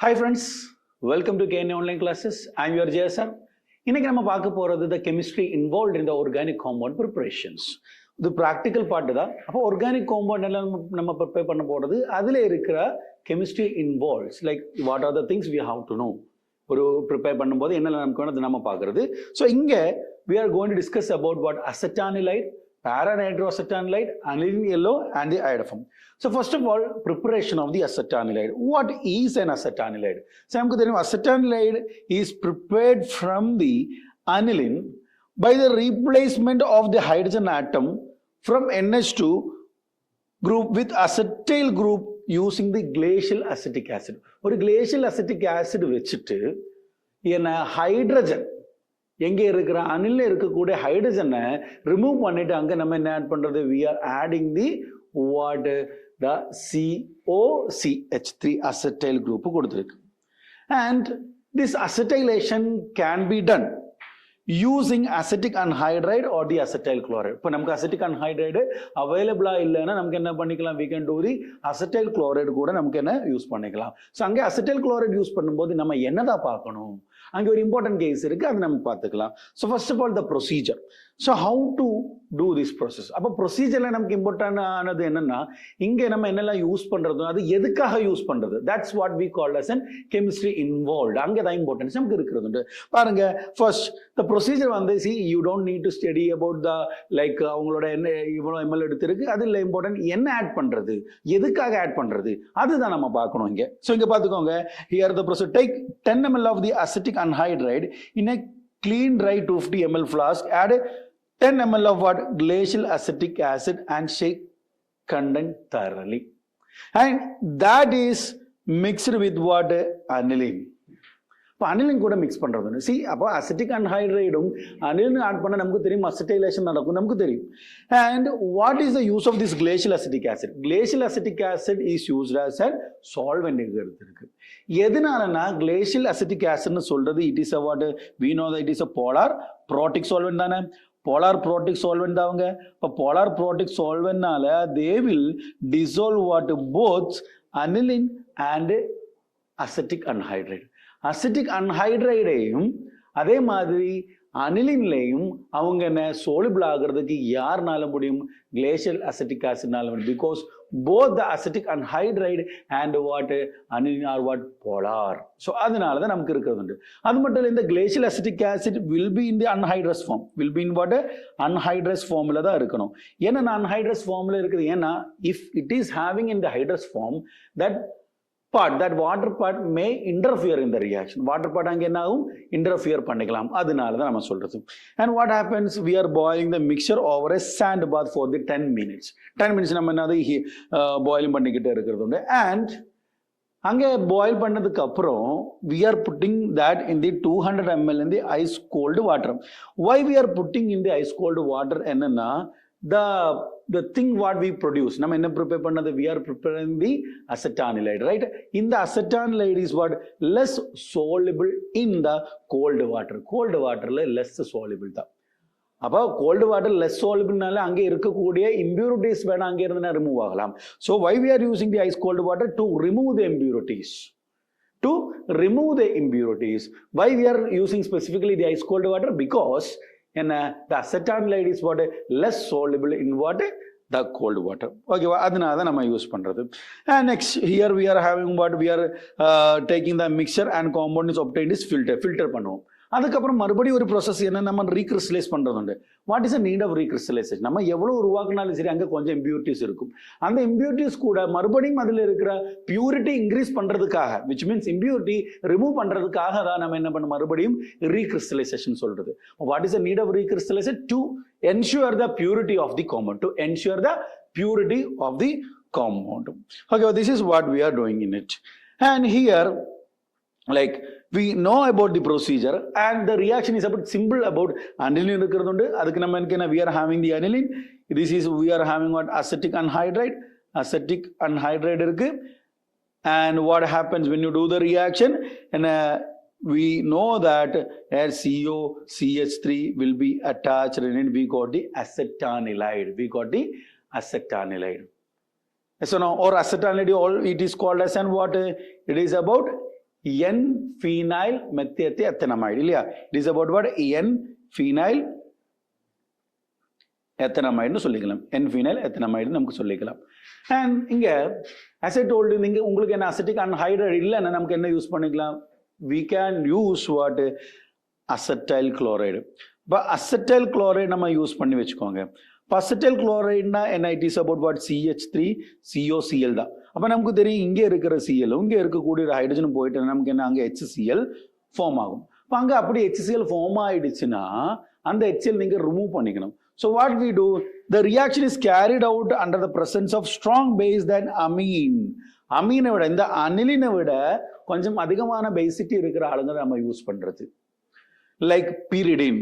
Hi friends, welcome to KNA online classes. I'm your JSR. இன்னைக்கு நம்ம பார்க்க போறது the chemistry involved in the organic compound preparations. இது practical part தான். அப்போ organic compound எல்லாம் நம்ம prepare பண்ண போறது அதுல இருக்கிற chemistry involves like what are the things we have to know. ஒரு prepare பண்ணும்போது என்னெல்லாம் நமக்கு வேணும் நம்ம பார்க்கிறது. So இங்க we are going to discuss about what acetanilide, para-nitroacetanilide, aniline yellow and the iodoform. So first of all, preparation of the acetanilide. What is an acetanilide? So நமக்கு தெரியும் acetanilide is prepared from the aniline by the replacement of the hydrogen atom from NH2 group with acetyl group using the glacial acetic acid. ஒரு glacial acetic acid வச்சுட்டு என்ன hydrogen எங்க இருக்கிற அனில்ல இருக்கக்கூடிய ஹைட்ரஜனை remove பண்ணிட்டு அங்க நம்ம என்ன ஆட் பண்றது we are adding the what the COCH3 acetyl group கொடுத்திருக்கு and this acetylation can be done using acetic anhydride or the acetyl chloride. இப்போ நமக்கு acetic anhydride அவைலபிளா இல்லைன்னா நமக்கு என்ன பண்ணிக்கலாம் we can do the acetyl chloride கூட நமக்கு என்ன யூஸ் பண்ணிக்கலாம். ஸோ அங்கே acetyl chloride யூஸ் பண்ணும்போது நம்ம என்னதான் பார்க்கணும், அங்கே ஒரு இம்பார்ட்டன்ட் கேஸ் இருக்கு, அது நம்ம பார்த்துக்கலாம். So first of all the procedure. So how to do this process. அப்போ ப்ரொசீஜர்ல நமக்கு இம்பார்ட்டன்ட் ஆனது என்னன்னா இங்கே நம்ம என்னெல்லாம் யூஸ் பண்றதோ அது எதுக்காக யூஸ் பண்றது, that's what we call as an chemistry involved. அங்கே தான் இம்பார்ட்டன்ஸ் நமக்கு இருக்கிறது. பாருங்க ஃபர்ஸ்ட் த ப்ரொசீஜர் வந்து see you don't need to study about the like அவங்களோட என்ன இவ்வளோ எம்எல் எடுத்திருக்கு அது இல்லை, இம்பார்ட்டன்ட் என்ன ஆட் பண்றது, எதுக்காக ஆட் பண்றது அதுதான் நம்ம பார்க்கணும் இங்கே. ஸோ இங்கே பார்த்துக்கோங்க, here the procedure take 10 ml of the acetic anhydride in a clean dry 250 ml flask, add 10 ml of what glacial acetic acid and shake condense thoroughly, and that is mixed with what aniline. இப்போ aniline கூட mix பண்றது சி அப்போ acetic அன்ஹைட்ரைடும் aniline add பண்ண நமக்கு தெரியும் acetylation நடக்கும் நமக்கு தெரியும். And what is the use of this glacial acetic acid? Glacial acetic acid is used as a solvent இருக்கு. எதனாலனா கிளேஷியல் அசிட்டிக் ஆசிட்னு சொல்றது it is a what we know that it is a polar protic solvent தானே. Polar protic solvent தான் அவங்க. இப்போ polar protic சால்வெண்ட்னால they will dissolve what both aniline and acetic anhydride. Acetic அன்ஹைட்ரைடையும் அதே மாதிரி அனிலின்லையும் அவங்க என்ன சோலிபிள் ஆகிறதுக்கு யாருனால முடியும்? கிளேஷியல் அசிட்டிக் ஆசிட்னால முடியும். Because both the acidic anhydride and what aniline are what polar. So அதனால தான் நமக்கு இருக்கிறது. அது மட்டும் இல்லை, இந்த glacial acetic acid will be in the anhydrous form, will be in what anhydrous formula தான் இருக்கணும். ஏன்னா anhydrous formula இருக்குது, ஏன்னா if it is having in the hydrous form that water part may interfere in the reaction. Water part அங்கே என்ன ஆகும், interfere பண்ணிக்கலாம். அதனால தான் நம்ம சொல்றது. And what happens, we are boiling the mixture over a sand bath for the 10 minutes. 10 minutes நம்ம என்னது பாயிலிங் பண்ணிக்கிட்டே இருக்கிறது. And அங்கே பாயில் பண்ணதுக்கு அப்புறம் we are putting that in the 200 ml in the ice cold water. Why we are putting in the ice cold water? என்னன்னா the thing what we produce, நம்ம என்ன prepare பண்ணது, we are preparing the acetanilide, right? In the acetanilide is what less soluble in the cold water. Cold waterல less soluble தான். அப்போ cold water less சால்பிள்னால அங்கே இருக்கக்கூடிய impurities வேணா அங்கே இருந்து ரிமூவ் ஆகலாம். So why we are using the ice cold water to remove the impurities. To remove the impurities. Why we are using specifically the ice cold water? Because the acetanilide is what less soluble in what the cold water. Okay, அதனால தான் நம்ம use பண்றது. And next here we are having what we are taking the mixture and compound is obtained is filter பண்ணுவோம். அதுக்கப்புறம் மறுபடியும் ஒரு process என்ன, நம்ம ரீக்ரிஸ்டலைஸ் பண்றது. What is a need of recrystallization? நம்ம எவ்வளவு உருவாக்குனாலும் சரி அங்கே கொஞ்சம் இம்பியூரிட்டிஸ் இருக்கும். அந்த இம்பியூரிட்டிஸ் கூட மறுபடியும் அதில் இருக்கிற பியூரிட்டி இன்க்ரீஸ் பண்றதுக்காக, விச் மீன்ஸ் இம்பியூரிட்டி ரிமூவ் பண்றதுக்காக தான் நம்ம என்ன பண்ண மறுபடியும் ரீக்ரிஸ்டலைசேஷன் சொல்றது. What is a need of recrystallization? To ensure the purity of the compound, to ensure the purity of the compound. Okay, this is what we are doing in it. And here like we know about the procedure and the reaction is a bit simple about aniline இருக்கிறது. அதுக்கு நம்ம என்ன, we are having the aniline, this is we are having what acetic anhydride இருக்கு. And what happens when you do the reaction, and we know that COCH3 will be attached and we got the acetanilide. So now or acetanilide, all it is called as and what it is about N-phenyl methyethanamide இல்லையா? It is about what? N-phenyl ethanamide சொல்லிக்கலாம். N-phenyl ethanamide நமக்கு சொல்லிக்கலாம். And இங்க as I told you, நீங்க உங்களுக்கு என்ன acetic anhydride இல்லைன்னா நமக்கு என்ன யூஸ் பண்ணிக்கலாம்? We can use what? Acetyl chloride. இப்போ அசெட்டைல் குளோரைடு நம்ம யூஸ் பண்ணி வச்சுக்கோங்க. இப்போ அசெட்டைல் குளோரைடுனா என்ன? It is about what? CH3 COCl தான். அப்போ நமக்கு தெரியும் இங்கே இருக்கிற சிஎல் இங்கே இருக்கக்கூடிய ஹைட்ரஜன் போயிட்டு நமக்கு என்ன அங்கே HCl ஃபார்ம் ஆகும். இப்போ அங்கே அப்படி HCl ஃபார்ம் ஆயிடுச்சுன்னா அந்த HCl நீங்கள் ரிமூவ் பண்ணிக்கணும். So what we do? The reaction is carried out under the presence of strong base then amine. அமீனை விட இந்த அனிலினை விட கொஞ்சம் அதிகமான பேசிட்டி இருக்கிற ஆளுங்க நம்ம யூஸ் பண்ணுறது, like pyridine.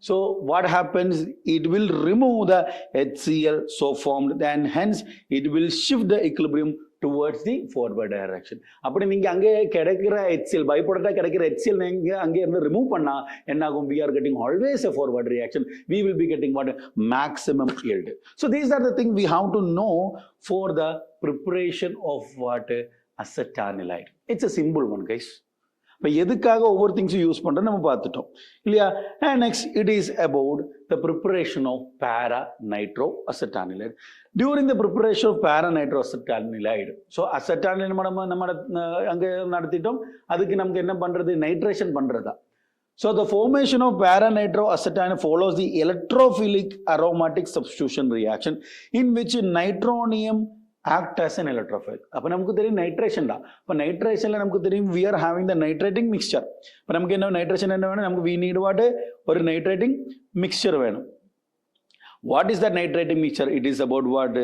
So what happens? It will remove the HCl so formed, and hence it will shift the equilibrium towards the forward direction. அப்படி நீங்க அங்கே கிடைக்கிற HCl பை ப்ராடக்டா கிடைக்கிற HCl நீங்க அங்கே இருந்து ரிமூவ் பண்ணா என்ன ஆகும்? We are getting always a forward reaction. We will be getting what? Maximum yield. So these are the things we have to know for the preparation of what? Acetanilide. It's a simple one, guys. இப்போ எதுக்காக ஒவ்வொரு திங்ஸும் use பண்ணுறது நம்ம பார்த்துட்டோம் இல்லையா? And next it is about the preparation of para nitro acetanilide. During the preparation of para nitro acetanilide, so acetanilide நம்ம அங்கே நடத்திட்டோம். அதுக்கு நமக்கு என்ன பண்ணுறது? நைட்ரேஷன் பண்ணுறதா. So the formation of para-nitroacetanil follows the electrophilic aromatic substitution reaction in which nitronium act as an electrophile. அப்போ நமக்கு தெரியும் நைட்ரேஷன் தான். இப்போ நைட்ரேஷனில் நமக்கு தெரியும் we are having the nitrating mixture. இப்போ நமக்கு என்ன நைட்ரேஷன் என்ன வேணும்? நமக்கு we need what? ஒரு nitrating mixture வேணும். What is that nitrating mixture? It is about what?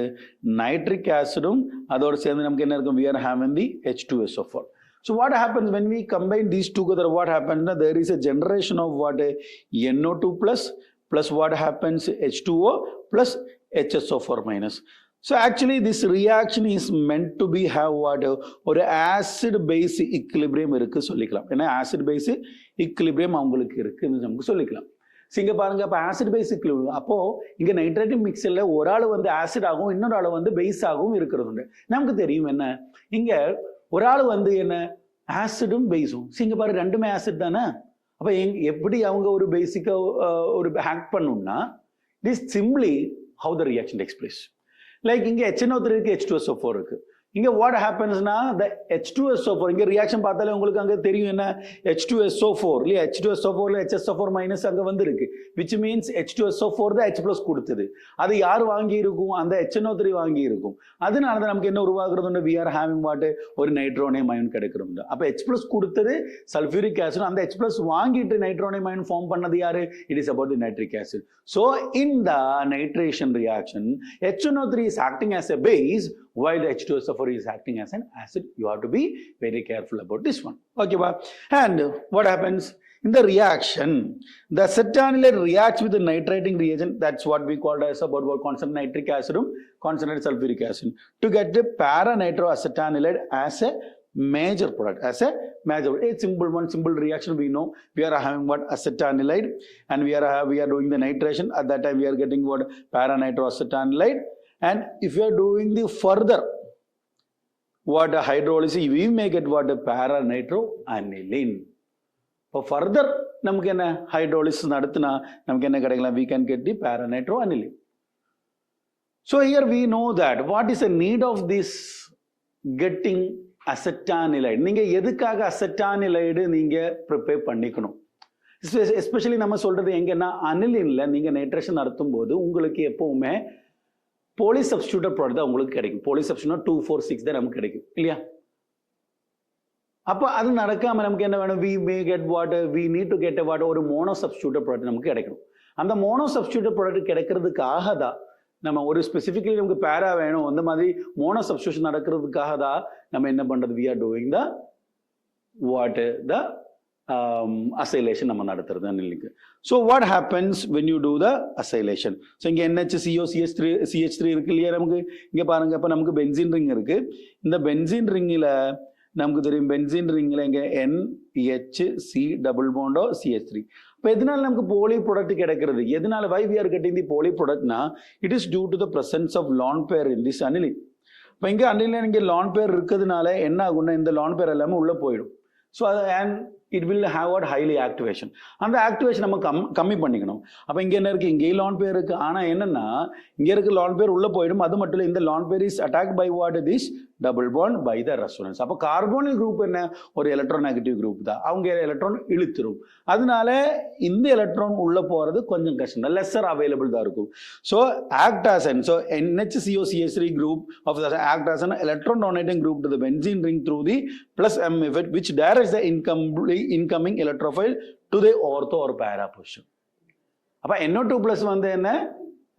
Nitric acidum அதோடு சேர்ந்து நமக்கு என்ன இருக்கும்? We are having the H2SO4. So what happens when we combine these together? What happens? There is a generation of what? NO2 plus what happens? H2O plus HSO4 minus. So actually this reaction is meant to be have what? ஒரு acid base equilibrium இருக்கு சொல்லிக்கலாம். ஏன்னா acid base equilibrium அவங்களுக்கு இருக்குன்னு நமக்கு சொல்லிக்கலாம். இங்க பாருங்க, அப்போ ஆசிட் பேஸ் equilibrium. அப்போ இங்க நைட்ரேட்டிக் மிக்சர்ல ஒரு ஆள் வந்து ஆசிட் ஆகும், இன்னொரு ஆள் வந்து பேஸ் ஆகவும் இருக்கிறது உண்டு. நமக்கு தெரியும் என்ன, இங்க ஒரு ஆள் வந்து என்ன ஆசிடும் பேஸும். இங்க பாரு ரெண்டுமே ஆசிட் தானே. அப்ப எப்படி அவங்க ஒரு பேசிக்கா ஒரு ஹேக் பண்ணணும்னா it is simply how the reaction takes place. Like இங்க HNO3 இருக்கு, H2SO4 இருக்கு. இங்க வாட் ஹேப்பன்ஸ்னா the H2SO4 இங்க ரியாக்ஷன் பார்த்தாலே உங்களுக்கு அங்க தெரியும் என்ன H2SO4 இல்லையா? H2SO4 ல HSO4 மைனஸ் அங்க வந்து இருக்கு, which means H2SO4 தான் H plus கொடுத்தது. அது யார் வாங்கி இருக்கும்? அந்த HNO3 வாங்கி இருக்கும். அதனால தான் நமக்கு என்ன உருவாகுறது? we are having what? ஒரு நைட்ரோனியம் அயன் கிடைக்கிறது. அப்ப H plus கொடுத்தது சல்ஃபியூரிக் ஆசிட், அந்த H plus வாங்கிட்டு நைட்ரோனியம் அயன் ஃபார்ம் பண்ணது யாரு? it is about the nitric acid. So in the nitration reaction HNO3 is acting as a base while the H2SO4 is acting as an acid. You have to be very careful about this one. Okay, and what happens in the reaction? The acetanilide reacts with the nitrating reagent. That's what we called as about what? Concentrated nitric acid, concentrated sulfuric acid, to get the para-nitroacetanilide as a major product. As a major, a simple one, simple reaction. We know we are having what? Acetanilide, and we are doing the nitration. At that time we are getting what? Para-nitroacetanilide. And if you are doing the further what hydrolysis, we may get what? Para-nitroaniline. For further நமக்கு என்ன hydrolysis நடத்தினா நமக்கு என்ன கிடைக்கலாம்? We can get the para-nitroaniline. So here we know that what is the need of this getting acetanilide. நீங்க எதுக்காக அசெட்டானிலைடு நீங்க prepare பண்ணிக்கணும்? எஸ்பெஷலி நம்ம சொல்றது எங்கன்னா அனிலின்ல நீங்க நைட்ரேஷன் நடத்தும் போது உங்களுக்கு எப்பவுமே போலி சப்ஸ்டிடியூட்டட் ப்ராடக்ட் தான் உங்களுக்கு கிடைக்கும். போலி சப்ஸ்டிடியூட் 2, 4, 6 தான் நமக்கு கிடைக்கும் இல்லையா? அப்போ அது நடக்காம நமக்கு என்ன வேணும்? we may get what? we need to get a what? ஒரு மோனோ சப்ஸ்டிடியூட்டட் ப்ராடக்ட் நமக்கு கிடைக்கணும். அந்த மோனோ சப்ஸ்டிடியூட்டட் ப்ராடக்ட் கிடைக்கிறதுக்காக தான் நம்ம ஒரு ஸ்பெசிஃபிக்கலி நமக்கு பேரா வேணும், அந்த மாதிரி மோனோ சப்ஸ்டிடியூஷன் நடக்கிறதுக்காக தான் நம்ம என்ன பண்றது? we are doing the what? the acylation நம்ம நடத்துறது அனிலுக்கு. So what happens when you do the acylation? So இங்க NHCO CH3 இருக்கு இல்லையா? நமக்கு இங்க பாருங்க, அப்ப நமக்கு பென்சீன் ரிங் இருக்கு. இந்த பென்சீன் ரிங்கில நமக்கு தெரியும், பென்சீன் ரிங்கில் இங்கே NHC டபுள் பாண்டோ CH3. இப்போ எதனால நமக்கு போலி ப்ராடக்ட் கிடைக்கிறது? எதனால why we are getting the poly ப்ராடக்ட்னா it is due to the presence of lone pair in this aniline. இப்போ இங்கே அனிலின் இங்கே லான் பேர் இருக்கிறதுனால என்ன ஆகும்னா இந்த லான் பேர் எல்லாமே உள்ளே போயிடும். So and it will have what highly activation. அந்த activation நம்ம கம்மி பண்ணிக்கணும். அப்ப இங்க என்ன இருக்கு, இங்கே lone pair இருக்கு. ஆனா என்னன்னா இங்க இருக்க lone pair உள்ள போயிடும். அது மட்டும் இல்ல, இந்த lone pair is attacked by what, this double bond by the resonance. அப்ப கார்போனில் குரூப் என்ன, ஒரு எலக்ட்ரோநெகட்டிவ் குரூப் தான். அவங்க எலக்ட்ரான் இழுத்துரும். அதனால இந்த எலக்ட்ரான் உள்ள போறது கொஞ்சம் கஷ்டம், லெஸ்ஸர் அவைலபிள் தான் இருக்கும். So act as an, so NHCOCH3 group of the act as an electron donating group to the benzene ring through the plus M effect, which directs the incoming electrophile to the ortho or para position. அப்ப NO2 plus வந்து என்ன,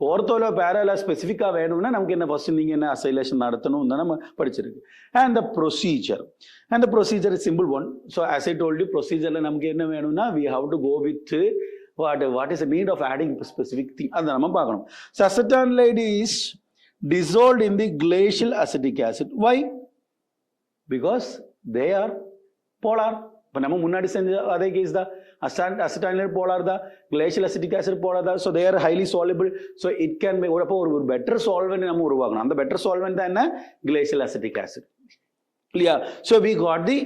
orthoல parallel ஸ்பெசிஃபிக்கா வேணும்னா நமக்கு என்ன, first நீங்க என்ன அசைலேஷன் நடத்தணும் தான் நம்ம படிச்சிருக்கு. And the procedure is simple one. So as I told you, procedureல நமக்கு என்ன வேணும்னா we have to go with what is the need of adding specific thing, அத நம்ம பார்க்கணும். So acetanilide is dissolved in the glacial acetic acid. Why? Because they are polar. இப்போ நம்ம முன்னாடி செஞ்ச அதே கேஸ் தான், acetanilide polar தான், glacial acetic acid polar தான். So they are highly soluble. So it can be ஒரு better solvent நம்ம உருவாக்கணும். அந்த better solvent தான் என்ன, glacial acetic acid. Yeah. So we got the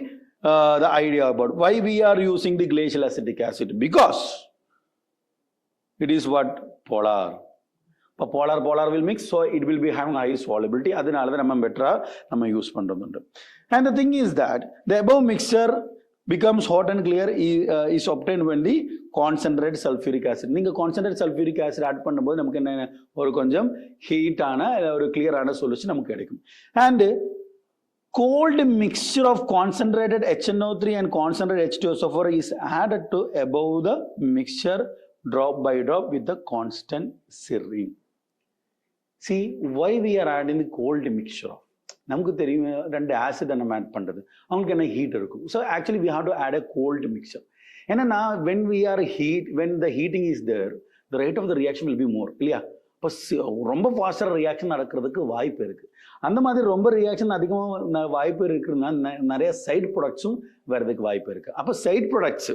idea about why we are using the glacial acetic acid, because it is what, polar. Polar will mix, so it will be having high solubility. அதனால தான் நம்ம பெட்டரா நம்ம use பண்றது. And the thing is that the above mixture becomes hot and clear is obtained when the concentrated sulfuric acid. நீங்க concentrated sulfuric acid add பண்ணும்போது நமக்கு என்ன, ஒரு கொஞ்சம் ஹீட்டான ஒரு கிளியரான சொல்யூஷன் நமக்கு கிடைக்கும். And cold mixture of concentrated HNO3 and concentrated H2SO4 is added to above the mixture drop by drop with the constant stirring. See why we are adding the cold mixture of, நமக்கு தெரியும் ரெண்டு acid நம்ம add பண்றது, அவங்களுக்கு என்ன heat இருக்கும். So actually we have to add a cold mixture. ஏன்னா when the heating is there, the rate of the reaction will be more, இல்லையா? இப்போ ரொம்ப ஃபாஸ்டர் ரியாக்ஷன் நடக்கிறதுக்கு வாய்ப்பு இருக்கு. அந்த மாதிரி ரொம்ப ரியாக்ஷன் அதிகமாக வாய்ப்பு இருக்குன்னா நிறைய சைட் ப்ராடக்ட்ஸும் வர்றதுக்கு வாய்ப்பு இருக்கு. அப்போ சைட் ப்ராடக்ட்ஸ்,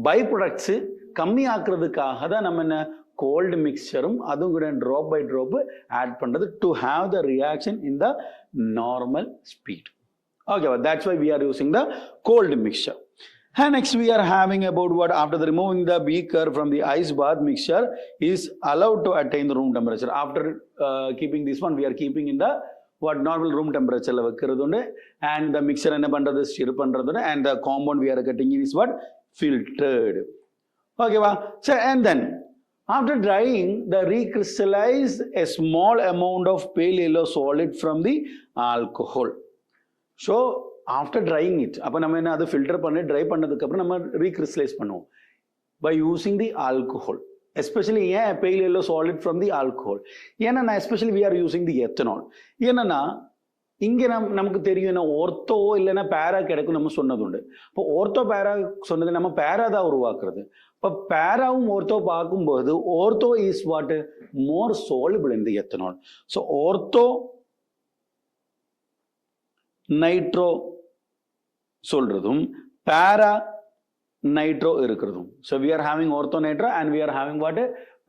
பை ப்ராடக்ட்ஸ் கம்மி ஆக்குறதுக்காக தான் நம்ம என்ன, கோல்டு மிக்சரும் அதுவும் கூட ட்ராப் பை ட்ராப் ஆட் பண்றது to have the reaction in the normal speed. ஓகேவா? That's why we are using the cold mixture. And next we are having about what, after the removing the beaker from the ice bath, mixture is allowed to attain the room temperature. After keeping this one, we are keeping in the what, normal room temperature la வைக்கிறதுண்டு. And the mixture என்ன பண்றது, stir பண்றதுண்டு. And the compound we are getting is what, filtered. ஓகேவா? So and then after drying, the recrystallize a small amount of pale yellow solid from the alcohol. So after drying it, அப்ப நம்ம என்ன, அது filter பண்ணி try பண்ணதுக்கு அப்புறம் நம்ம ரீக்ரிஸ்டலைஸ் பண்ணுவோம் by using the alcohol. Especially ஏன் pale yellow solid from the alcohol, ஏன்னா especially we are using the ethanol. ஏன்னா இங்கே நமக்கு தெரியும் என்ன, ஓர்த்தோ இல்லைன்னா பேரா கிடைக்கும் நம்ம சொன்னது உண்டு. இப்போ ஓர்த்தோ பேரா சொன்னது நம்ம பேரா தான் உருவாக்குறது. இப்போ பேராவும் ஓர்த்தோ பார்க்கும்போது ortho is what, more soluble in the ethanol. So ortho nitro சொல்றதும் பேரா நைட்ரோ இருக்கிறதும். So we are having ortho nitro and we are having what,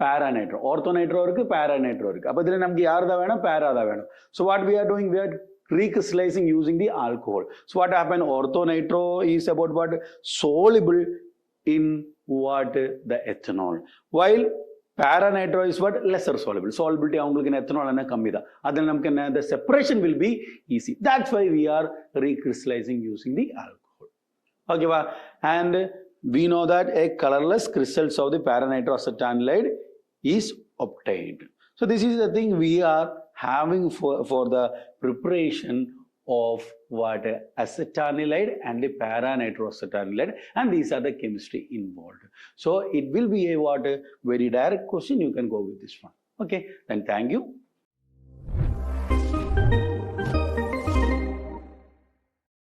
para nitro. Ortho nitro இருக்கு, para nitro இருக்கு. அப்ப இதுல நமக்கு யார் தான் வேணும், para தான் வேணும். So what we are doing, we are recrystallizing using the alcohol. So what happened, ortho nitro is about what, soluble in what, the ethanol, while para nitro is what, lesser soluble. Solubility அவங்களுக்கு ethanol என்ன கம்மி தான். அதுல நமக்கு என்ன, the separation will be easy. That's why we are recrystallizing using the alcohol. Okay, and we know that a colorless crystals of the para nitroacetanilide is obtained. So this is the thing we are having for the preparation of what, acetanilide and the para nitroacetanilide, and these are the chemistry involved. So it will be a what, very direct question, you can go with this one. Okay, then thank you.